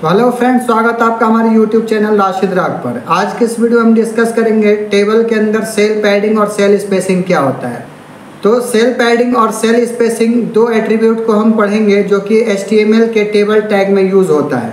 तो hello friends, स्वागत है आपका हमारे यूट्यूब चैनल राशिद राग पर। आज के इस वीडियो में हम डिस्कस करेंगे टेबल के अंदर सेल पैडिंग और सेल स्पेसिंग क्या होता है। तो सेल पैडिंग और सेल स्पेसिंग दो एट्रीब्यूट को हम पढ़ेंगे जो कि HTML के टेबल टैग में यूज़ होता है।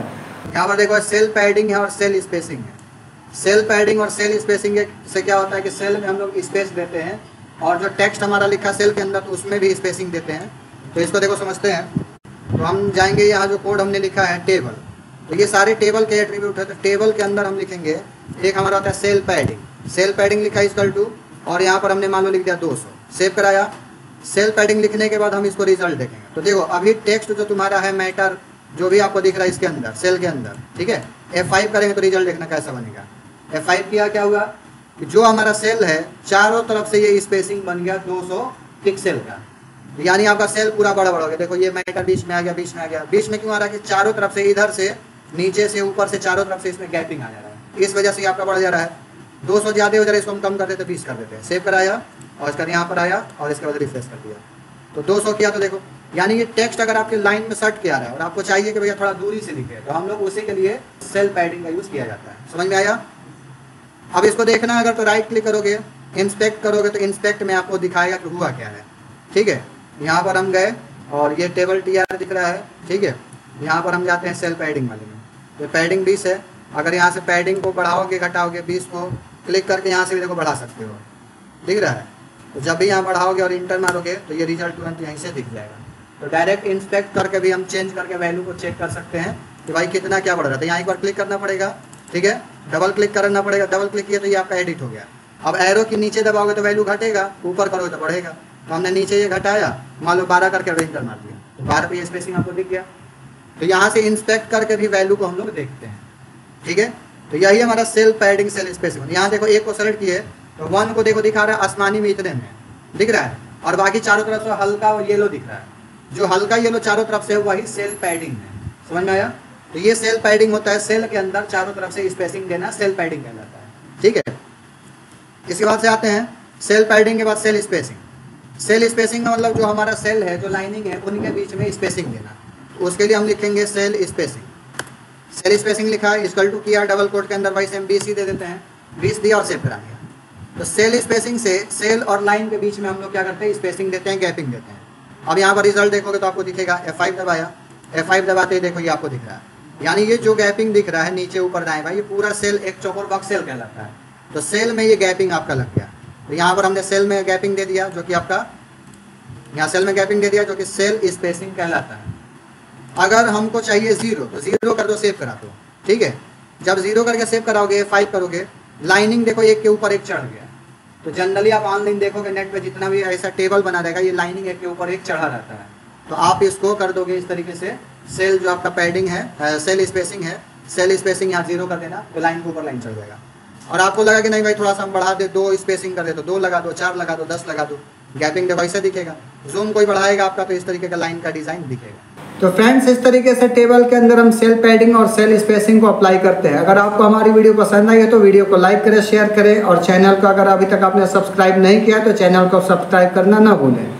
यहाँ पर देखो सेल पैडिंग है और सेल स्पेसिंग है। सेल पैडिंग और सेल स्पेसिंग से क्या होता है कि सेल में हम लोग स्पेस देते हैं और जो टेक्स्ट हमारा लिखा सेल के अंदर तो उसमें भी स्पेसिंग देते हैं। तो इसको देखो समझते हैं। तो हम जाएंगे यहाँ जो कोड हमने लिखा है टेबल, तो ये सारे टेबल के एट्रीब्यूट है। तो टेबल के अंदर हम लिखेंगे, एक हमारा होता है सेल पैडिंग। सेल पैडिंग लिखा इक्वल टू और यहाँ पर हमने मान लो लिख दिया 200, सेव कराया। सेल पैडिंग लिखने के बाद हम इसको रिजल्ट देखेंगे। तो देखो अभी टेक्स्ट जो तुम्हारा है मैटर जो भी आपको दिख रहा है इसके अंदर सेल के अंदर, ठीक है। F5 करेंगे तो रिजल्ट देखना कैसा बनेगा। F5 किया क्या हुआ कि जो हमारा सेल है चारों तरफ से ये स्पेसिंग बन गया 200 पिक्सल का, यानी आपका सेल पूरा बड़ा बड़ा हो गया। देखो ये मैटर बीच में आ गया, बीच में आ गया। बीच में क्यों आ रहा है कि चारों तरफ से, इधर से नीचे से ऊपर से चारों तरफ से इसमें गैपिंग आ जा रहा है, इस वजह से आपका बढ़ जा रहा है। 200 ज़्यादा हो जा रहा है, इसको हम कम कर देते 20 कर देते हैं। सेव कराया और इसका यहाँ पर आया और इसके बाद रिफ्रेश कर दिया तो 200 किया। तो देखो यानी ये टेक्स्ट अगर आपके लाइन में सट के आ रहा है और आपको चाहिए कि भैया थोड़ा दूरी से लिखे, तो हम लोग उसी के लिए सेल पैडिंग का यूज़ किया जाता है। समझ में आया। अब इसको देखना है अगर तो राइट क्लिक करोगे, इंस्पेक्ट करोगे तो इंस्पेक्ट में आपको दिखाएगा कि हुआ क्या है, ठीक है। यहाँ पर हम गए और ये टेबल TR दिख रहा है, ठीक है। यहाँ पर हम जाते हैं सेल पैडिंग वाले में। ये पैडिंग 20 है। अगर यहाँ से पैडिंग को बढ़ाओगे घटाओगे 20 को क्लिक करके यहाँ से भी देखो बढ़ा सकते हो, दिख रहा है। तो जब भी यहाँ बढ़ाओगे और इंटर मारोगे तो ये रिजल्ट तुरंत यहीं से दिख जाएगा। तो डायरेक्ट इंस्पेक्ट करके भी हम चेंज करके वैल्यू को चेक कर सकते हैं कि भाई कितना क्या बढ़ रहा है। तो यहाँ एक बार क्लिक करना पड़ेगा, ठीक है। डबल क्लिक करना पड़ेगा, डबल क्लिक किया तो ये आपका एडिट हो गया। अब एरो के नीचे दबाओगे तो वैल्यू घटेगा, ऊपर करोगे तो बढ़ेगा। तो हमने नीचे ये घटाया, मान लो 12 करके इंटर मार दिया तो 12 पे स्पेसिंग आपको दिख गया। तो यहाँ से इंस्पेक्ट करके भी वैल्यू को हम लोग देखते हैं, ठीक है। तो यही हमारा सेल पैडिंग सेल स्पेसिंग। यहाँ देखो एक को सेलेक्ट किए तो 1 को देखो दिखा रहा है आसमानी में इतने में दिख रहा है, और बाकी चारों तरफ से हल्का और येलो दिख रहा है। जो हल्का येलो चारों तरफ से वही सेल पैडिंग है। समझ में आया। तो ये सेल पैडिंग होता है, सेल के अंदर चारों तरफ से स्पेसिंग देना सेल पैडिंग कहलाता है, ठीक है। इसके बाद से आते हैं सेल पैडिंग के बाद सेल स्पेसिंग। सेल स्पेसिंग का मतलब जो हमारा सेल है, जो लाइनिंग है, उनके बीच में स्पेसिंग देना। उसके लिए हम लिखेंगे सेल स्पेसिंग। सेल स्पेसिंग लिखा है इक्वल टू किया, डबल कोट के अंदर भाई सेम 20 दे देते हैं, 20 दिया और सेव करा दिया। तो सेल स्पेसिंग से सेल और लाइन के बीच में हम लोग क्या करते हैं, स्पेसिंग देते हैं, गैपिंग देते हैं। अब यहाँ पर रिजल्ट देखोगे तो आपको दिखेगा। F5 दबाया, F5 दबाते ही देखो ये आपको दिख रहा है, यानी ये जो गैपिंग दिख रहा है नीचे ऊपर दाएं भाई, ये पूरा सेल एक चौकोर बॉक्स सेल कहलाता है। तो सेल में ये गैपिंग आपका लग गया। तो यहाँ पर हमने सेल में गैपिंग दे दिया जो कि आपका, यहाँ सेल में गैपिंग दे दिया जो कि सेल स्पेसिंग कहलाता है। अगर हमको चाहिए 0 तो 0 कर दो, सेव करा दो, ठीक है। जब 0 करके सेव कराओगे, 5 करोगे, लाइनिंग देखो एक के ऊपर एक चढ़ गया। तो जनरली आप ऑनलाइन देखोगे नेट पे जितना भी ऐसा टेबल बना रहेगा, ये लाइनिंग एक के ऊपर एक चढ़ा रहता है। तो आप इसको कर दोगे इस तरीके से, सेल जो आपका पैडिंग है, सेल स्पेसिंग है, सेल स्पेसिंग यहाँ 0 कर देना तो लाइन के ऊपर लाइन चढ़ जाएगा। और आपको लगा कि नहीं भाई थोड़ा सा हम बढ़ा दे, 2 स्पेसिंग कर दे तो 2 लगा दो, 4 लगा दो, 10 लगा दो, गैपिंग देखो ऐसे दिखेगा। जूम कोई बढ़ाएगा आपका तो इस तरीके का लाइन का डिज़ाइन दिखेगा। तो फ्रेंड्स, इस तरीके से टेबल के अंदर हम सेल पैडिंग और सेल स्पेसिंग को अप्लाई करते हैं। अगर आपको हमारी वीडियो पसंद आई है तो वीडियो को लाइक करें, शेयर करें, और चैनल को अगर अभी तक आपने सब्सक्राइब नहीं किया तो चैनल को सब्सक्राइब करना ना भूलें।